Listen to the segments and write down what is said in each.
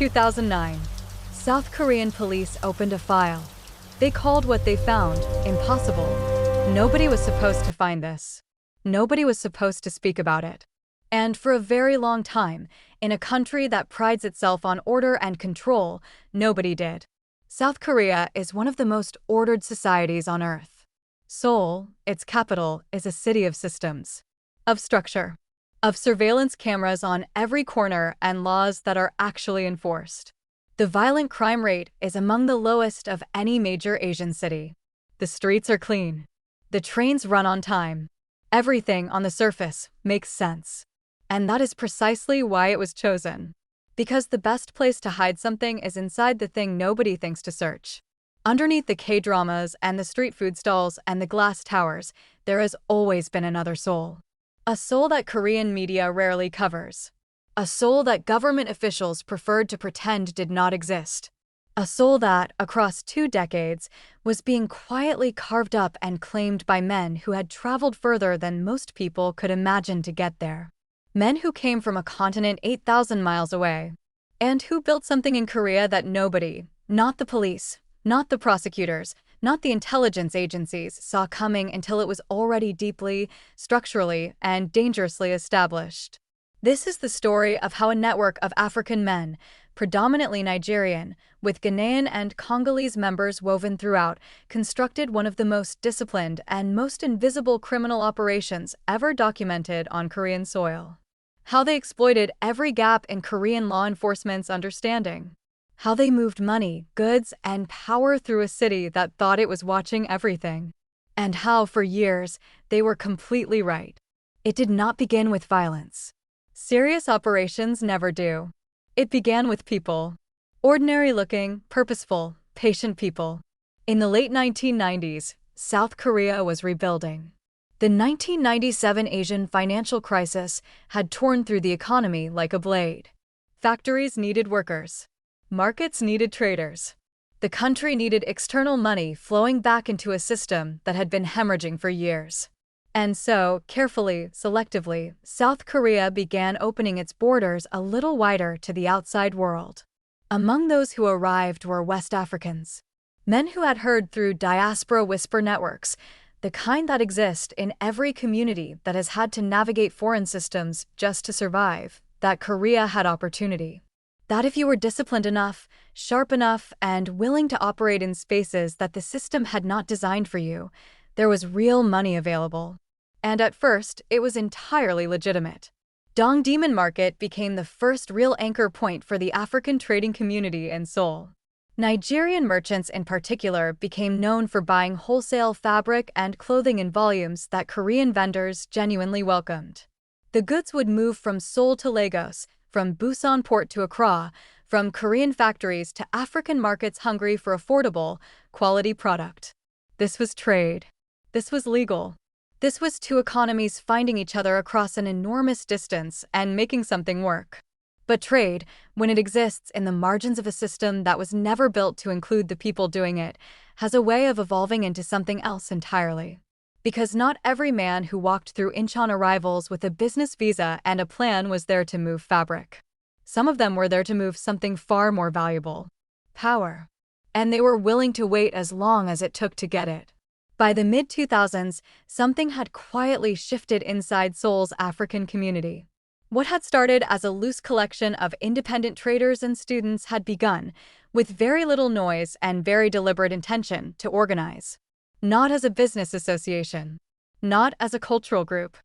2009. South Korean police opened a file. They called what they found impossible. Nobody was supposed to find this. Nobody was supposed to speak about it. And for a very long time, in a country that prides itself on order and control, nobody did. South Korea is one of the most ordered societies on Earth. Seoul, its capital, is a city of systems, of structure, of surveillance cameras on every corner and laws that are actually enforced. The violent crime rate is among the lowest of any major Asian city. The streets are clean. The trains run on time. Everything on the surface makes sense. And that is precisely why it was chosen. Because the best place to hide something is inside the thing nobody thinks to search. Underneath the K-dramas and the street food stalls and the glass towers, there has always been another Seoul. A Seoul that Korean media rarely covers. A Seoul that government officials preferred to pretend did not exist. A Seoul that, across 2 decades, was being quietly carved up and claimed by men who had traveled further than most people could imagine to get there. Men who came from a continent 8,000 miles away. And who built something in Korea that nobody, not the police, not the prosecutors, not the intelligence agencies, saw coming until it was already deeply, structurally, and dangerously established. This is the story of how a network of African men, predominantly Nigerian, with Ghanaian and Congolese members woven throughout, constructed one of the most disciplined and most invisible criminal operations ever documented on Korean soil. How they exploited every gap in Korean law enforcement's understanding. How they moved money, goods, and power through a city that thought it was watching everything. And how, for years, they were completely right. It did not begin with violence. Serious operations never do. It began with people. Ordinary-looking, purposeful, patient people. In the late 1990s, South Korea was rebuilding. The 1997 Asian financial crisis had torn through the economy like a blade. Factories needed workers. Markets needed traders. The country needed external money flowing back into a system that had been hemorrhaging for years. And so, carefully, selectively, South Korea began opening its borders a little wider to the outside world. Among those who arrived were West Africans. Men who had heard through diaspora whisper networks, the kind that exist in every community that has had to navigate foreign systems just to survive, that Korea had opportunity. That if you were disciplined enough, sharp enough, and willing to operate in spaces that the system had not designed for you, there was real money available. And at first, it was entirely legitimate. Dongdaemun Market became the first real anchor point for the African trading community in Seoul. Nigerian merchants in particular became known for buying wholesale fabric and clothing in volumes that Korean vendors genuinely welcomed. The goods would move from Seoul to Lagos, from Busan port to Accra, from Korean factories to African markets hungry for affordable, quality product. This was trade. This was legal. This was 2 economies finding each other across an enormous distance and making something work. But trade, when it exists in the margins of a system that was never built to include the people doing it, has a way of evolving into something else entirely. Because not every man who walked through Incheon arrivals with a business visa and a plan was there to move fabric. Some of them were there to move something far more valuable: power. And they were willing to wait as long as it took to get it. By the mid-2000s, something had quietly shifted inside Seoul's African community. What had started as a loose collection of independent traders and students had begun, with very little noise and very deliberate intention, to organize. Not as a business association. Not as a cultural group.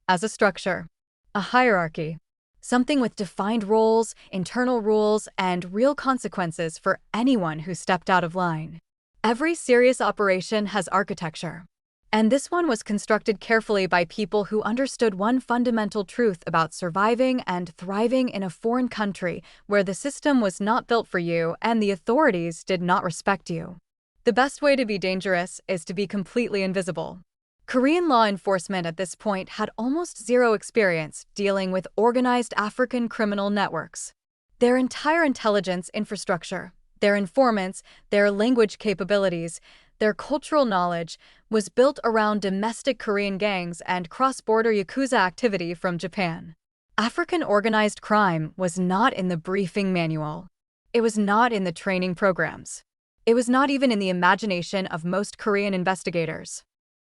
As a structure. A hierarchy. Something with defined roles, internal rules, and real consequences for anyone who stepped out of line. Every serious operation has architecture. And this one was constructed carefully by people who understood one fundamental truth about surviving and thriving in a foreign country where the system was not built for you and the authorities did not respect you. The best way to be dangerous is to be completely invisible. Korean law enforcement at this point had almost zero experience dealing with organized African criminal networks. Their entire intelligence infrastructure, their informants, their language capabilities, their cultural knowledge was built around domestic Korean gangs and cross-border Yakuza activity from Japan. African organized crime was not in the briefing manual. It was not in the training programs. It was not even in the imagination of most Korean investigators.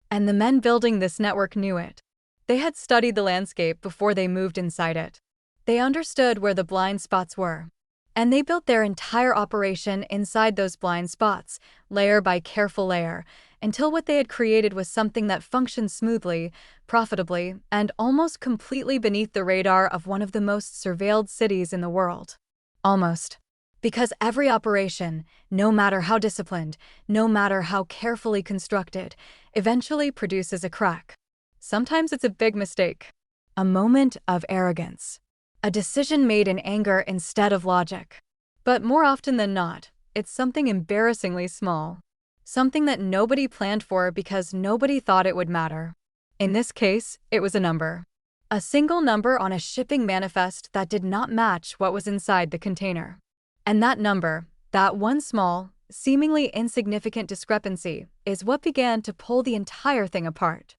And the men building this network knew it. They had studied the landscape before they moved inside it. They understood where the blind spots were. And they built their entire operation inside those blind spots, layer by careful layer, until what they had created was something that functioned smoothly, profitably, and almost completely beneath the radar of one of the most surveilled cities in the world. Almost. Because every operation, no matter how disciplined, no matter how carefully constructed, eventually produces a crack. Sometimes it's a big mistake. A moment of arrogance. A decision made in anger instead of logic. But more often than not, it's something embarrassingly small. Something that nobody planned for because nobody thought it would matter. In this case, it was a number. A single number on a shipping manifest that did not match what was inside the container. And that number, that one small, seemingly insignificant discrepancy, is what began to pull the entire thing apart.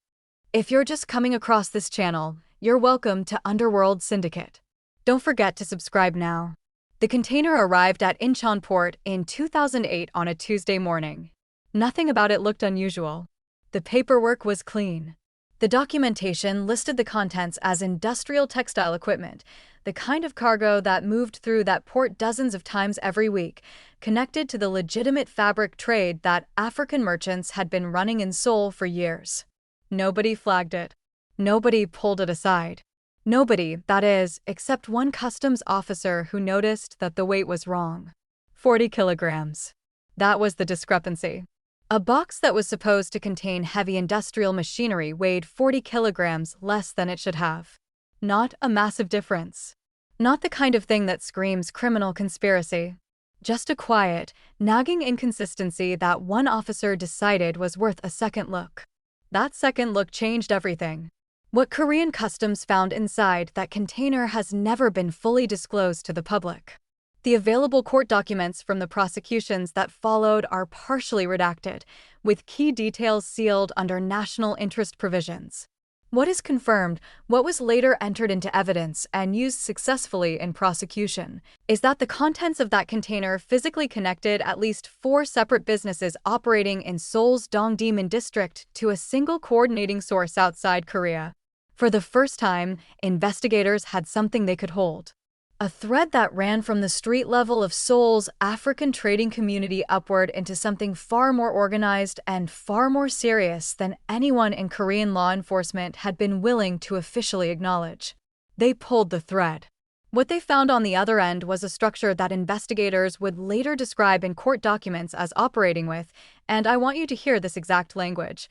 If you're just coming across this channel, you're welcome to Underworld Syndicate. Don't forget to subscribe now. The container arrived at Incheon Port in 2008 on a Tuesday morning. Nothing about it looked unusual. The paperwork was clean. The documentation listed the contents as industrial textile equipment, the kind of cargo that moved through that port dozens of times every week, connected to the legitimate fabric trade that African merchants had been running in Seoul for years. Nobody flagged it. Nobody pulled it aside. Nobody, that is, except one customs officer who noticed that the weight was wrong. 40 kilograms. That was the discrepancy. A box that was supposed to contain heavy industrial machinery weighed 40 kilograms less than it should have. Not a massive difference. Not the kind of thing that screams criminal conspiracy. Just a quiet, nagging inconsistency that one officer decided was worth a second look. That second look changed everything. What Korean customs found inside that container has never been fully disclosed to the public. The available court documents from the prosecutions that followed are partially redacted, with key details sealed under national interest provisions. What is confirmed, what was later entered into evidence and used successfully in prosecution, is that the contents of that container physically connected at least 4 separate businesses operating in Seoul's Dongdaemun district to a single coordinating source outside Korea. For the first time, investigators had something they could hold. A thread that ran from the street level of Seoul's African trading community upward into something far more organized and far more serious than anyone in Korean law enforcement had been willing to officially acknowledge. They pulled the thread. What they found on the other end was a structure that investigators would later describe in court documents as operating with, and I want you to hear this exact language,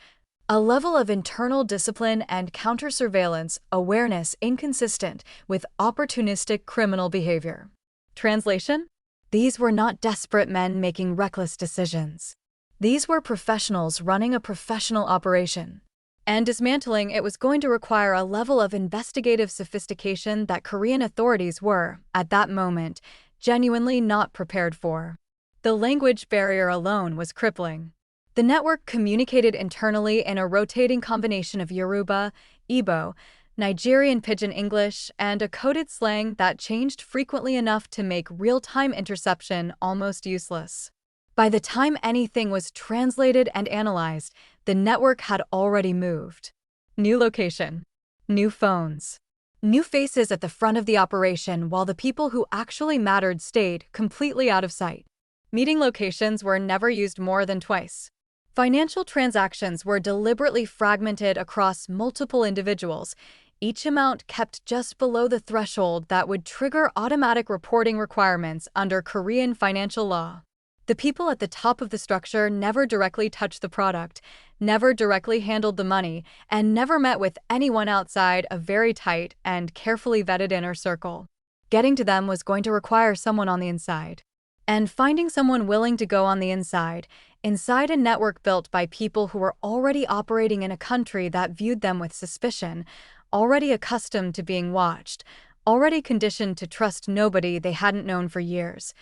a level of internal discipline and counter-surveillance awareness inconsistent with opportunistic criminal behavior. Translation? These were not desperate men making reckless decisions. These were professionals running a professional operation. And dismantling it was going to require a level of investigative sophistication that Korean authorities were, at that moment, genuinely not prepared for. The language barrier alone was crippling. The network communicated internally in a rotating combination of Yoruba, Igbo, Nigerian Pidgin English, and a coded slang that changed frequently enough to make real-time interception almost useless. By the time anything was translated and analyzed, the network had already moved. New location. New phones. New faces at the front of the operation while the people who actually mattered stayed completely out of sight. Meeting locations were never used more than twice. Financial transactions were deliberately fragmented across multiple individuals, each amount kept just below the threshold that would trigger automatic reporting requirements under Korean financial law. The people at the top of the structure never directly touched the product, never directly handled the money, and never met with anyone outside a very tight and carefully vetted inner circle. Getting to them was going to require someone on the inside. And finding someone willing to go on the inside a network built by people who were already operating in a country that viewed them with suspicion, already accustomed to being watched, already conditioned to trust nobody they hadn't known for years.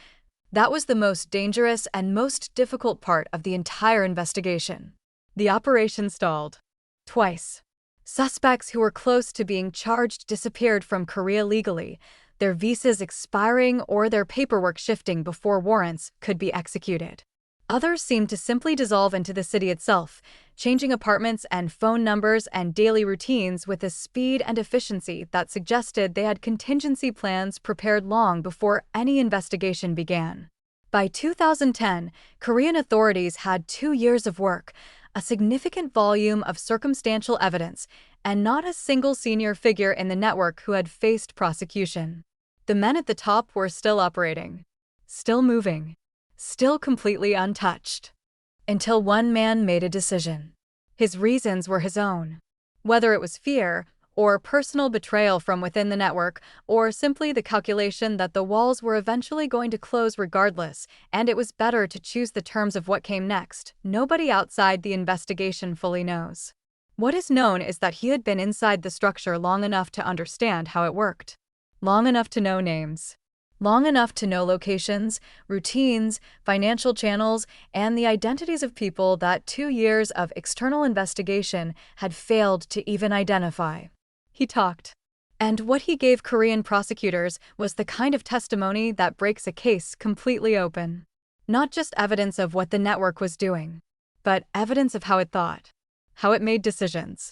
That was the most dangerous and most difficult part of the entire investigation. The operation stalled. Twice. Suspects who were close to being charged disappeared from Korea legally. their visas expiring or their paperwork shifting before warrants could be executed. Others seemed to simply dissolve into the city itself, changing apartments and phone numbers and daily routines with a speed and efficiency that suggested they had contingency plans prepared long before any investigation began. By 2010, Korean authorities had 2 years of work, a significant volume of circumstantial evidence, and not a single senior figure in the network who had faced prosecution. The men at the top were still operating, still moving, still completely untouched. Until one man made a decision. His reasons were his own. Whether it was fear, or personal betrayal from within the network, or simply the calculation that the walls were eventually going to close regardless, and it was better to choose the terms of what came next, nobody outside the investigation fully knows. What is known is that he had been inside the structure long enough to understand how it worked. Long enough to know names. Long enough to know locations, routines, financial channels, and the identities of people that 2 years of external investigation had failed to even identify. He talked. And what he gave Korean prosecutors was the kind of testimony that breaks a case completely open. Not just evidence of what the network was doing, but evidence of how it thought, how it made decisions,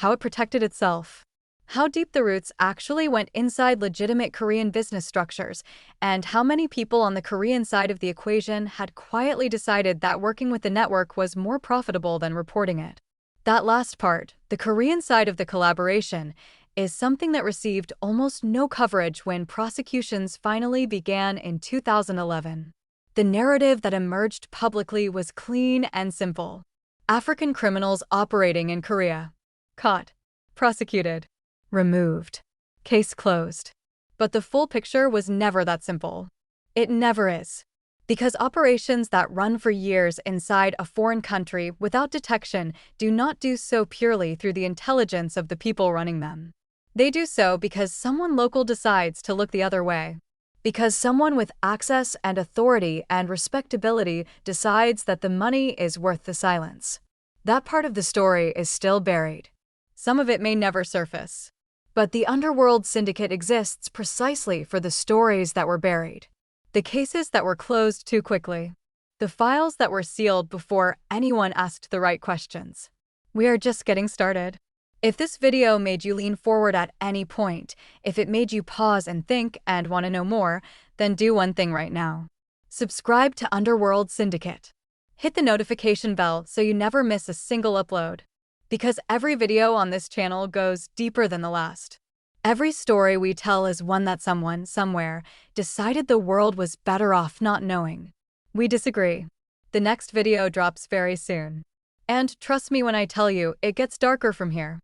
how it protected itself, how deep the roots actually went inside legitimate Korean business structures, and how many people on the Korean side of the equation had quietly decided that working with the network was more profitable than reporting it. That last part, the Korean side of the collaboration, is something that received almost no coverage when prosecutions finally began in 2011. The narrative that emerged publicly was clean and simple. African criminals operating in Korea. Caught. Prosecuted. Removed. Case closed. But the full picture was never that simple. It never is. Because operations that run for years inside a foreign country without detection do not do so purely through the intelligence of the people running them. They do so because someone local decides to look the other way. Because someone with access and authority and respectability decides that the money is worth the silence. That part of the story is still buried. Some of it may never surface. But the underworld syndicate exists precisely for the stories that were buried. The cases that were closed too quickly. The files that were sealed before anyone asked the right questions. We are just getting started. If this video made you lean forward at any point, if it made you pause and think and want to know more, then do one thing right now. Subscribe to Underworld Syndicate. Hit the notification bell so you never miss a single upload. Because every video on this channel goes deeper than the last. Every story we tell is one that someone, somewhere, decided the world was better off not knowing. We disagree. The next video drops very soon. And trust me when I tell you, it gets darker from here.